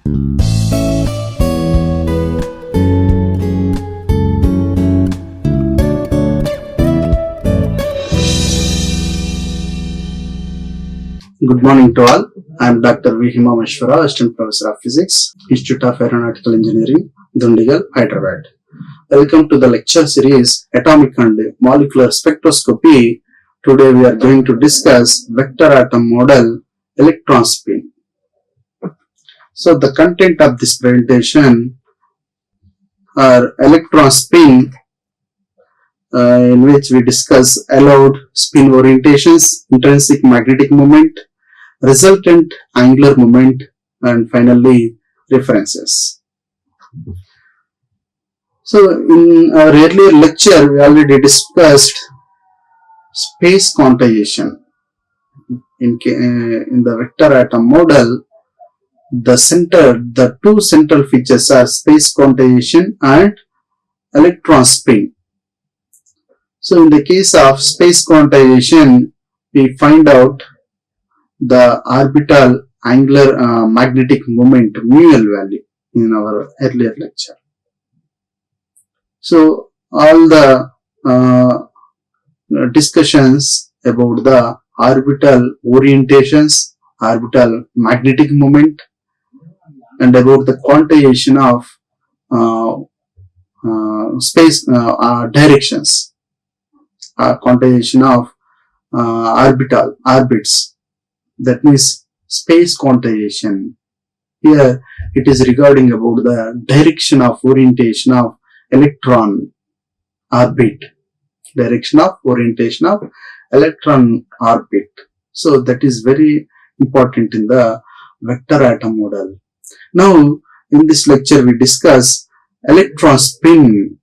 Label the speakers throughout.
Speaker 1: Good morning to all. I am Dr. Himamaheswara Rao, Assistant Professor of Physics, Institute of Aeronautical Engineering, Dundigal, Hyderabad. Welcome to the lecture series Atomic and Molecular Spectroscopy. Today we are going to discuss vector atom model electron spin. So the content of this presentation are electron spin, in which we discuss allowed spin orientations, intrinsic magnetic moment, resultant angular moment, and finally references. So in our earlier lecture we already discussed space quantization. In the vector atom model, the two central features are space quantization and electron spin. So in the case of space quantization, we find out the orbital angular magnetic moment μL value in our earlier lecture. So all the discussions about the orbital orientations, orbital magnetic moment, and about the quantization of space directions, quantization of orbits, that means space quantization. Here it is regarding about the direction of orientation of electron orbit, direction of orientation of electron orbit. So that is very important in the vector atom model. Now in this lecture we discuss electron spin.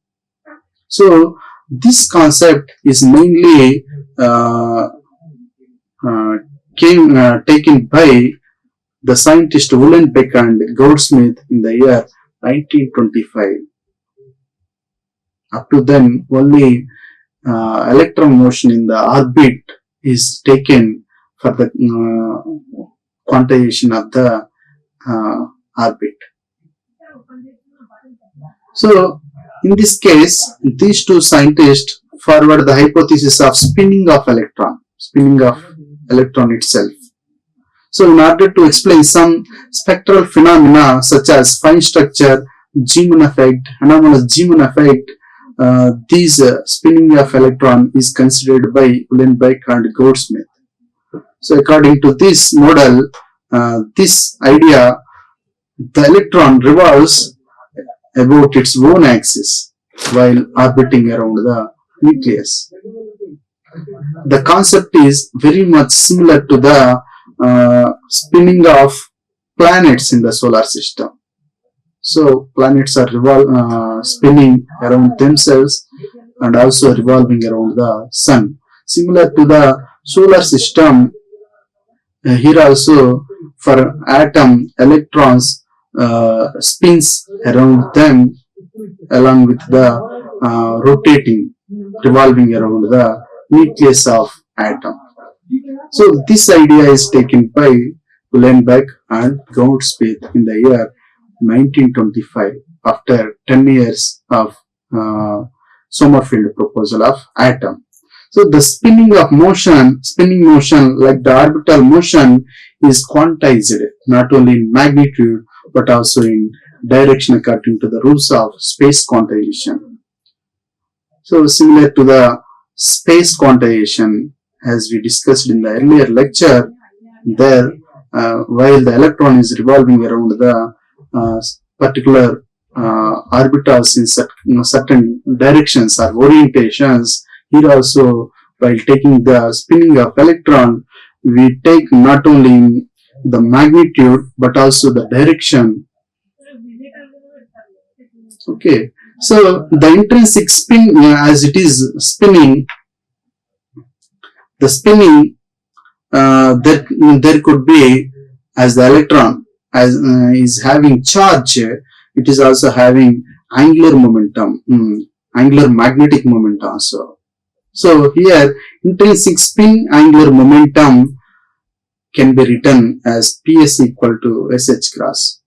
Speaker 1: So this concept is mainly taken by the scientist Uhlenbeck and Goudsmit in the year 1925. Up to then, only electron motion in the orbit is taken for the quantization of the orbit. So in this case, these two scientists forward the hypothesis of spinning of electron itself. So in order to explain some spectral phenomena such as fine structure, Zeeman effect, anomalous Zeeman effect, these spinning of electron is considered by Uhlenbeck and Goudsmit. So according to this model, this idea, the electron revolves about its own axis while orbiting around the nucleus. The concept is very much similar to the spinning of planets in the solar system. So planets are spinning around themselves and also revolving around the sun. Similar to the solar system, here also for atom, electrons spins around them along with the revolving around the nucleus of atom. So this idea is taken by Uhlenbeck and Goudsmit in the year 1925 after 10 years of Sommerfeld proposal of atom. So the spinning motion like the orbital motion is quantized not only in magnitude but also in direction according to the rules of space quantization. So similar to the space quantization as we discussed in the earlier lecture, there while the electron is revolving around the particular orbitals in certain directions or orientations, here also while taking the spinning of electron, we take not only the magnitude but also the direction. Okay, so the intrinsic spin, as it is spinning, the spinning there could be, as the electron is having charge, it is also having angular momentum, angular magnetic moment also. So here intrinsic spin angular momentum can be written as PS equal to SH cross.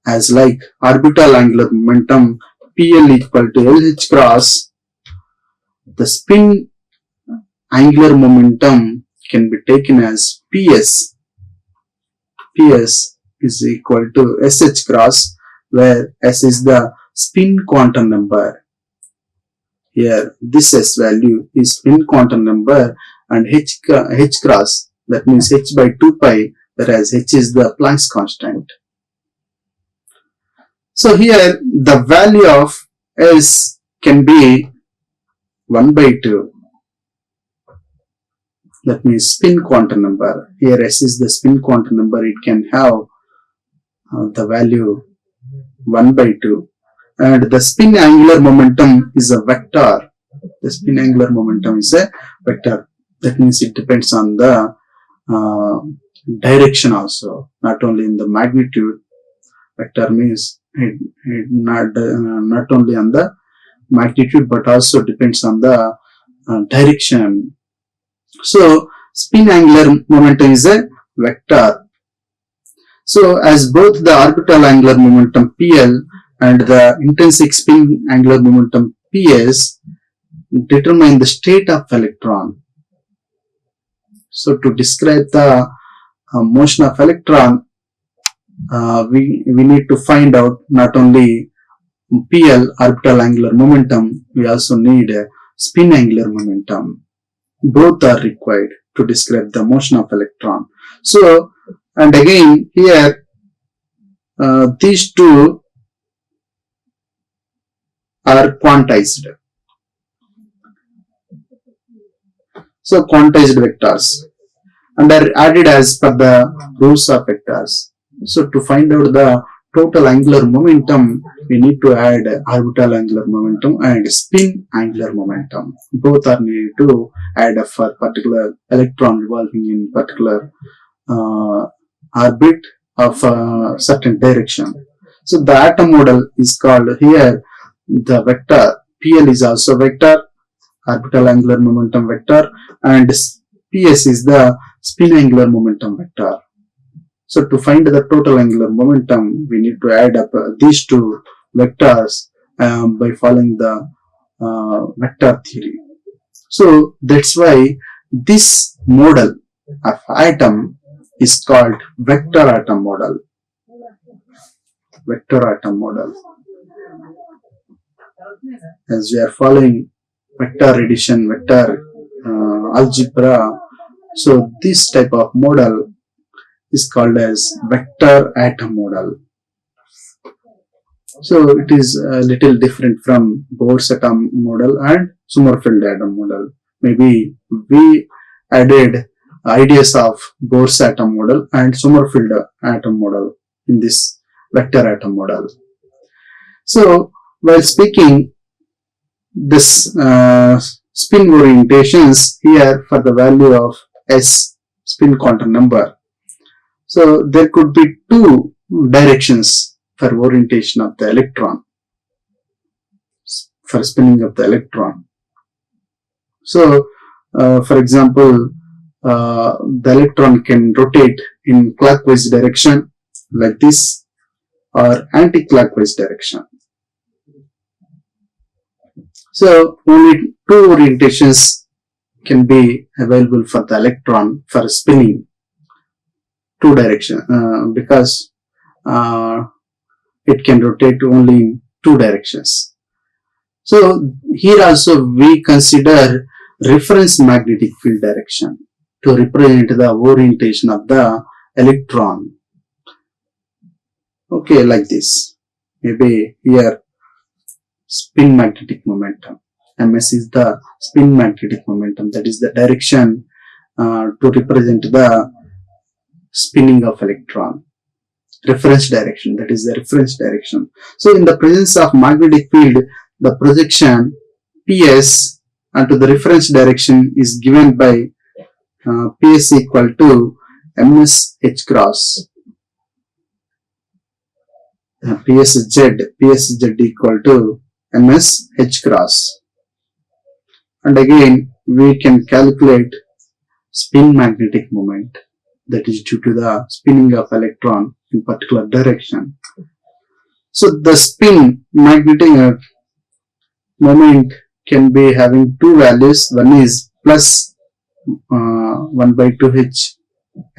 Speaker 1: as like orbital angular momentum PL equal to LH cross. The spin angular momentum can be taken as PS. PS is equal to SH cross, where S is the spin quantum number. Here, this S value is spin quantum number, and H cross, that means H by 2 pi, whereas H is the Planck's constant. So here, the value of S can be 1 by 2. That means spin quantum number. Here S is the spin quantum number. It can have the value 1 by 2. And the spin angular momentum is a vector. The spin angular momentum is a vector. That means it depends on the direction also, not only in the magnitude. Vector means it not only on the magnitude but also depends on the direction. So spin angular momentum is a vector. So as both the orbital angular momentum PL and the intrinsic spin angular momentum PS determine the state of electron. So to describe the motion of electron, we need to find out not only PL, orbital angular momentum, we also need a spin angular momentum. Both are required to describe the motion of electron. So, and again here, these two are quantized. So, quantized vectors and are added as per the rules of vectors. So, to find out the total angular momentum, we need to add orbital angular momentum and spin angular momentum. Both are needed to add up for particular electron revolving in particular orbit of a certain direction. So the atom model is called here the vector. PL is also vector, orbital angular momentum vector, and PS is the spin angular momentum vector. So to find the total angular momentum, we need to add up these two vectors by following the vector theory. So that's why this model of atom is called vector atom model. Vector atom model. As we are following vector addition, vector algebra, so this type of model is called as vector atom model. So it is a little different from Bohr's atom model and Sommerfeld atom model. Maybe we added ideas of Bohr's atom model and Sommerfeld atom model in this vector atom model. So while speaking this spin orientations here for the value of S spin quantum number. So there could be two directions for orientation of the electron, for spinning of the electron. So for example, the electron can rotate in clockwise direction like this or anti-clockwise direction. So only two orientations can be available for the electron for spinning. Two direction because it can rotate only in two directions. So here also we consider reference magnetic field direction to represent the orientation of the electron. Okay, like this. Maybe here spin magnetic momentum. MS is the spin magnetic momentum, that is the direction to represent the spinning of electron. Reference direction, that is the reference direction. So in the presence of magnetic field, the projection PS onto the reference direction is given by PS equal to MS H cross. PSZ equal to MS H cross. And again we can calculate spin magnetic moment, that is due to the spinning of electron in particular direction. So the spin magnetic moment can be having two values. One is plus 1 by 2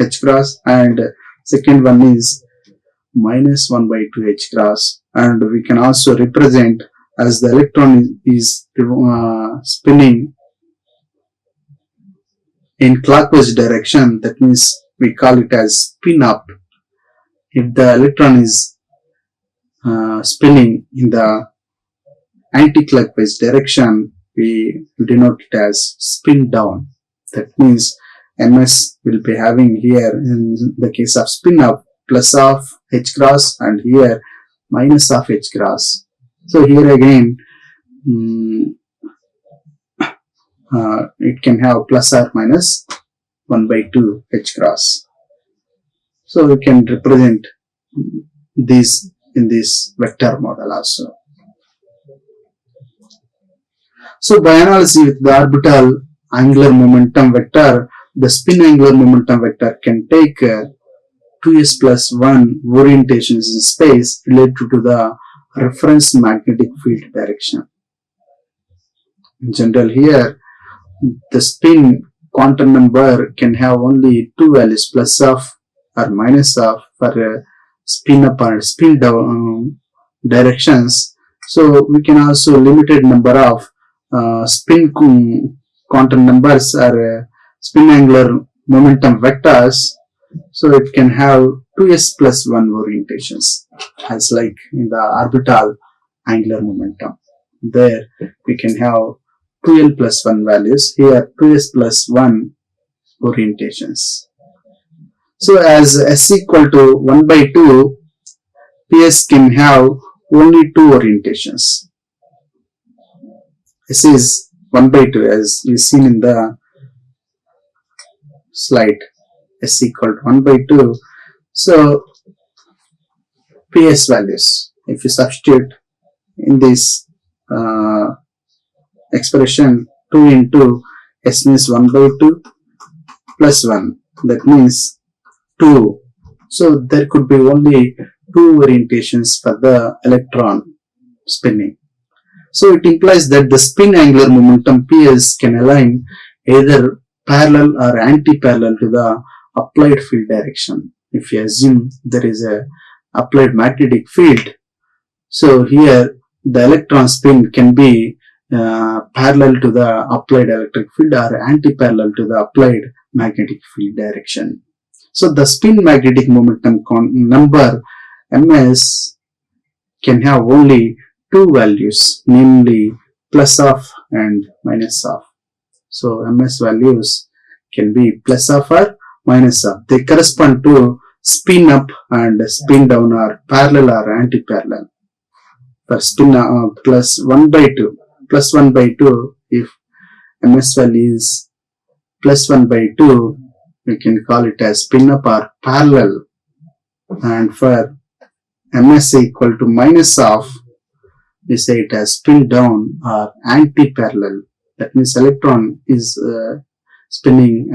Speaker 1: h cross, and second one is minus 1 by 2 h cross, and we can also represent as the electron is spinning in clockwise direction, that means we call it as spin up. If the electron is spinning in the anti-clockwise direction, we denote it as spin down. That means ms will be having here in the case of spin up plus of h cross, and here minus of h cross. So here again it can have plus or minus 1 by 2 h cross. So we can represent these in this vector model also. So by analogy with the orbital angular momentum vector, the spin angular momentum vector can take 2s plus 1 orientations in space related to the reference magnetic field direction. In general, here the spin quantum number can have only two values, plus of or minus of, for spin up or spin down directions. So we can also limited number of spin quantum numbers or spin angular momentum vectors. So it can have 2s plus 1 orientations, as like in the orbital angular momentum. There we can have 2l plus 1 values, here 2s plus 1 orientations. So as s equal to 1 by 2, ps can have only two orientations. S is 1 by 2 as we seen in the slide, s equal to 1 by 2. So ps values, if you substitute in this expression, 2 into s means 1 by 2 plus 1, that means 2. So there could be only two orientations for the electron spinning. So it implies that the spin angular momentum ps can align either parallel or anti-parallel to the applied field direction. If you assume there is a applied magnetic field, so here the electron spin can be parallel to the applied electric field or anti-parallel to the applied magnetic field direction. So the spin magnetic momentum number ms can have only two values, namely plus of and minus of. So ms values can be plus of or minus of. They correspond to spin up and spin down, or parallel or anti-parallel. For spin plus 1 by 2, plus 1 by 2, if ms value is plus 1 by 2, we can call it as spin up or parallel. And for ms equal to minus of, we say it as spin down or anti-parallel. That means electron is spinning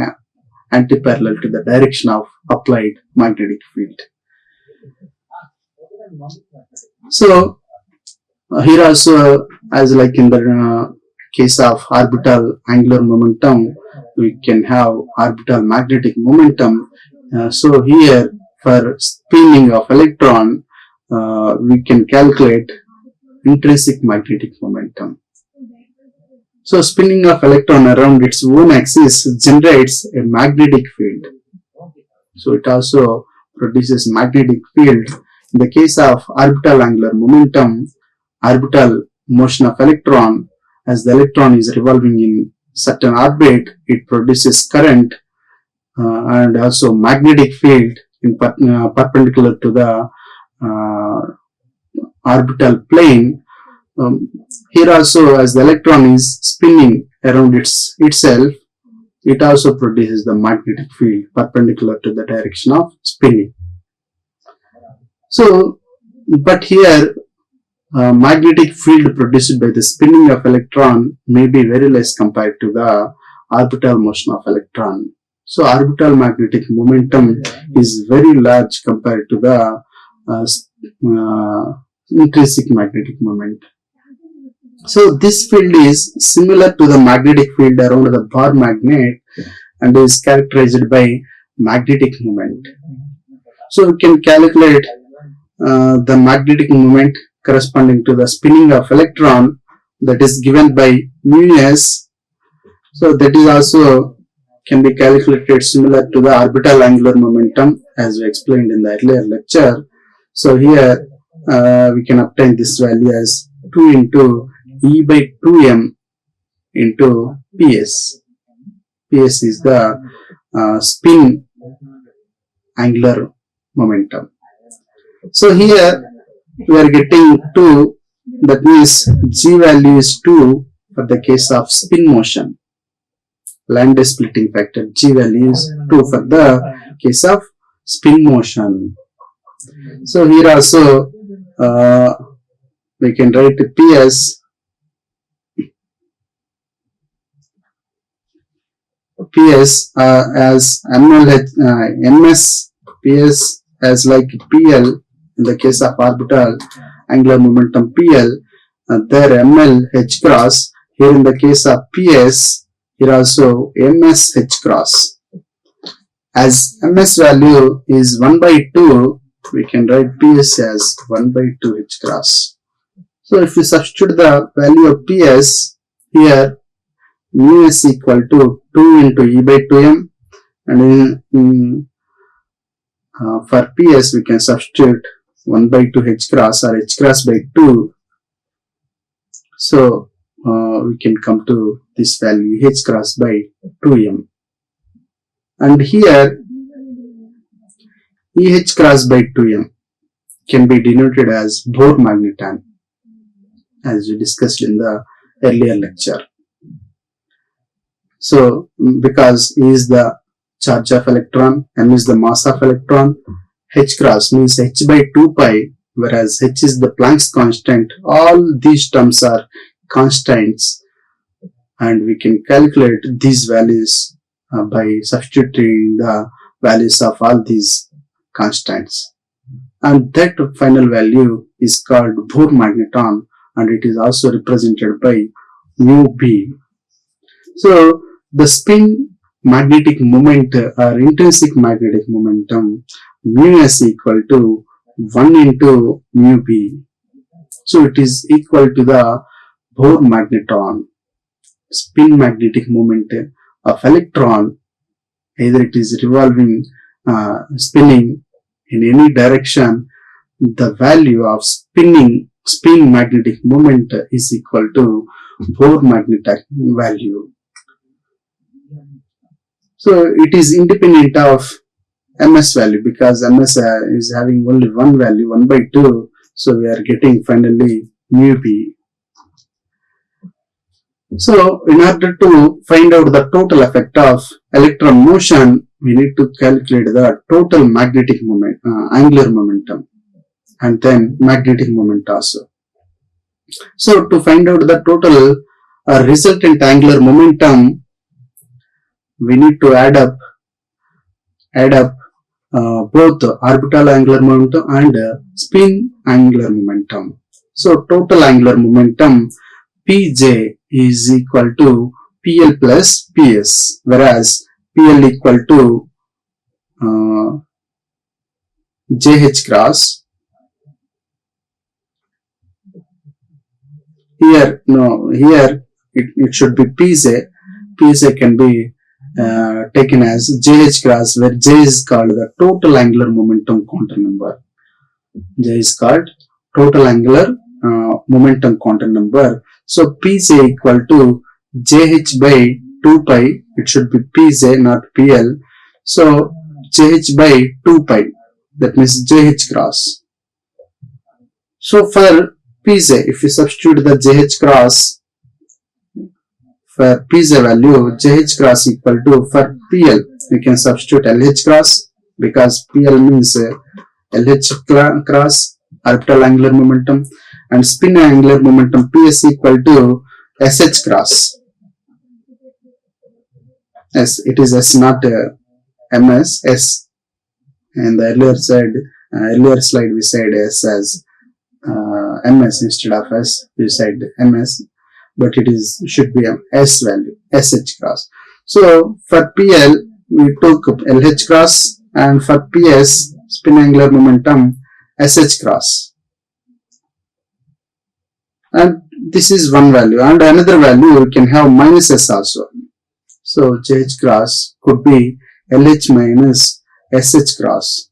Speaker 1: anti-parallel to the direction of applied magnetic field. So here also, as like in the case of orbital angular momentum, we can have orbital magnetic momentum. So here for spinning of electron, we can calculate intrinsic magnetic momentum. So spinning of electron around its own axis generates a magnetic field. So it also produces magnetic field. In the case of orbital angular momentum, orbital motion of electron, as the electron is revolving in certain orbit, it produces current and also magnetic field in perpendicular to the orbital plane. Here also, as the electron is spinning around itself, it also produces the magnetic field perpendicular to the direction of spinning. So, but here magnetic field produced by the spinning of electron may be very less compared to the orbital motion of electron. So orbital magnetic momentum is very large compared to the intrinsic magnetic moment. So this field is similar to the magnetic field around the bar magnet and is characterized by magnetic moment. So we can calculate the magnetic moment corresponding to the spinning of electron, that is given by mu s. So that is also can be calculated similar to the orbital angular momentum as we explained in the earlier lecture. So here we can obtain this value as 2 into E by 2m into Ps. Ps is the spin angular momentum. So here we are getting 2, that means G value is 2 for the case of spin motion. Landau splitting factor G value is 2 for the case of spin motion. So here also we can write Ps as ms, Ps as like PL in the case of orbital angular momentum PL, there ml h cross. Here in the case of Ps, here also ms h cross. As ms value is 1 by 2, we can write Ps as 1 by 2 h cross. So if we substitute the value of Ps here, mu s equal to 2 into E by 2m, and for Ps we can substitute 1 by 2 h cross or h cross by 2. So we can come to this value h cross by 2m, and here Eh cross by 2m can be denoted as Bohr magneton as we discussed in the earlier lecture. So because E is the charge of electron, m is the mass of electron, h cross means h by 2 pi, whereas h is the Planck's constant. All these terms are constants, and we can calculate these values by substituting the values of all these constants, and that final value is called Bohr magneton, and it is also represented by mu b. So the spin magnetic moment or intrinsic magnetic momentum mu s equal to 1 into mu b. So it is equal to the Bohr magneton. Spin magnetic moment of electron, either it is revolving, spinning in any direction, the value of spin magnetic moment is equal to Bohr magnetic value. So it is independent of ms value, because ms is having only one value, 1 by 2. So we are getting finally mu b. So in order to find out the total effect of electron motion, we need to calculate the total magnetic moment, angular momentum, and then magnetic moment also. So to find out the total resultant angular momentum, we need to add up both orbital angular momentum and spin angular momentum. So total angular momentum Pj is equal to PL plus PS, whereas PL equal to JH cross. Here it should be Pj. Pj can be taken as JH cross, where J is called the total angular momentum quantum number. J is called total angular momentum quantum number. So Pj equal to JH by 2 pi. It should be Pj, not PL. So JH by 2 pi, that means JH cross. So for Pj, if we substitute the JH cross for Pj value, JH cross equal to, for PL we can substitute LH cross, because PL means LH cross, orbital angular momentum, and spin angular momentum PS equal to SH cross. Yes, it is S, not MS, S. In the earlier slide we said S as ms instead of s. We said ms, but it is should be a s value, sh cross. So for pl we took lh cross, and for ps spin angular momentum sh cross, and this is one value, and another value we can have minus s also. So jh cross could be lh minus sh cross.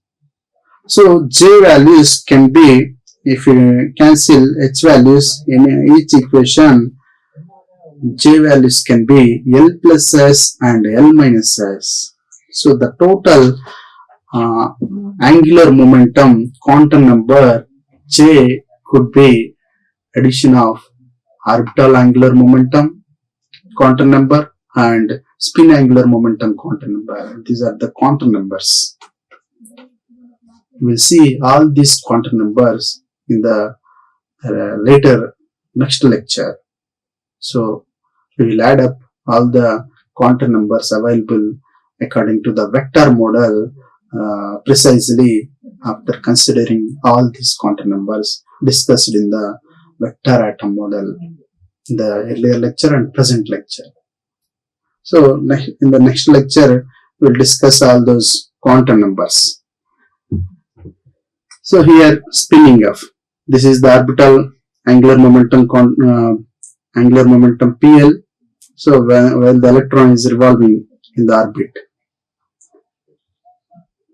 Speaker 1: So j values can be, if you cancel h values in each equation, j values can be l plus s and l minus s. So the total angular momentum quantum number j could be addition of orbital angular momentum quantum number and spin angular momentum quantum number. These are the quantum numbers. We'll see all these quantum numbers in the later next lecture. So we will add up all the quantum numbers available according to the vector model precisely after considering all these quantum numbers discussed in the vector atom model in the earlier lecture and present lecture. So in the next lecture we'll discuss all those quantum numbers. So here spinning of, this is the orbital angular momentum PL. So when the electron is revolving in the orbit,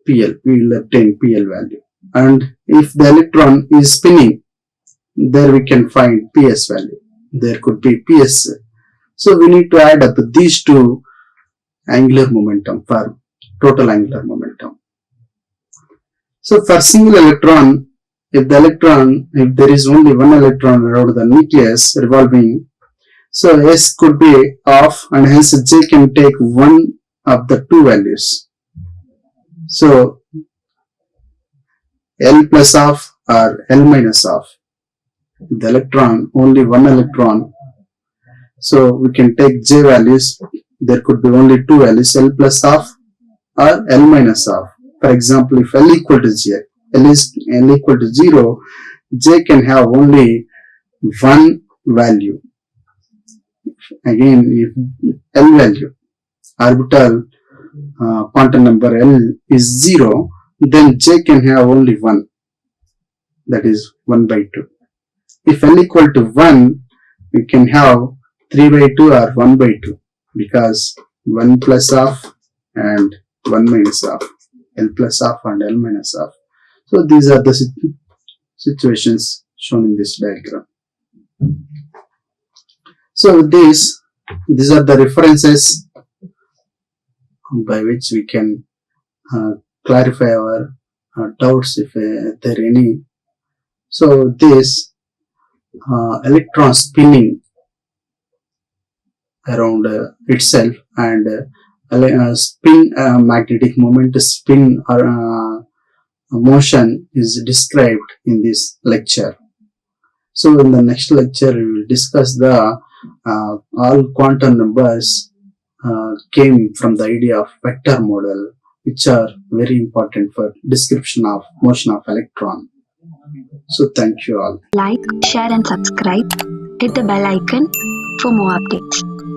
Speaker 1: PL, we will obtain PL value. And if the electron is spinning, there we can find PS value. There could be PS. So we need to add up these two angular momentum for total angular momentum. So for single electron, if there is only one electron around the nucleus revolving, so S could be off, and hence J can take one of the two values. So L plus off or L minus off. The electron, only one electron, so we can take J values. There could be only two values, L plus off or L minus off. For example, if L equal to L equal to 0, J can have only one value. Again, if L value, orbital quantum number L is 0, then J can have only 1, that is 1 by 2. If L equal to 1, we can have 3 by 2 or 1 by 2, because 1 plus off and 1 minus off, L plus off and L minus off. So these are the situations shown in this diagram. So these are the references by which we can clarify our doubts if there are any. So this electron spinning around itself and spin magnetic moment, spin motion is described in this lecture. So in the next lecture we will discuss the all quantum numbers came from the idea of vector model, which are very important for description of motion of electron. So thank you all.
Speaker 2: Like, share and subscribe. Hit the bell icon for more updates.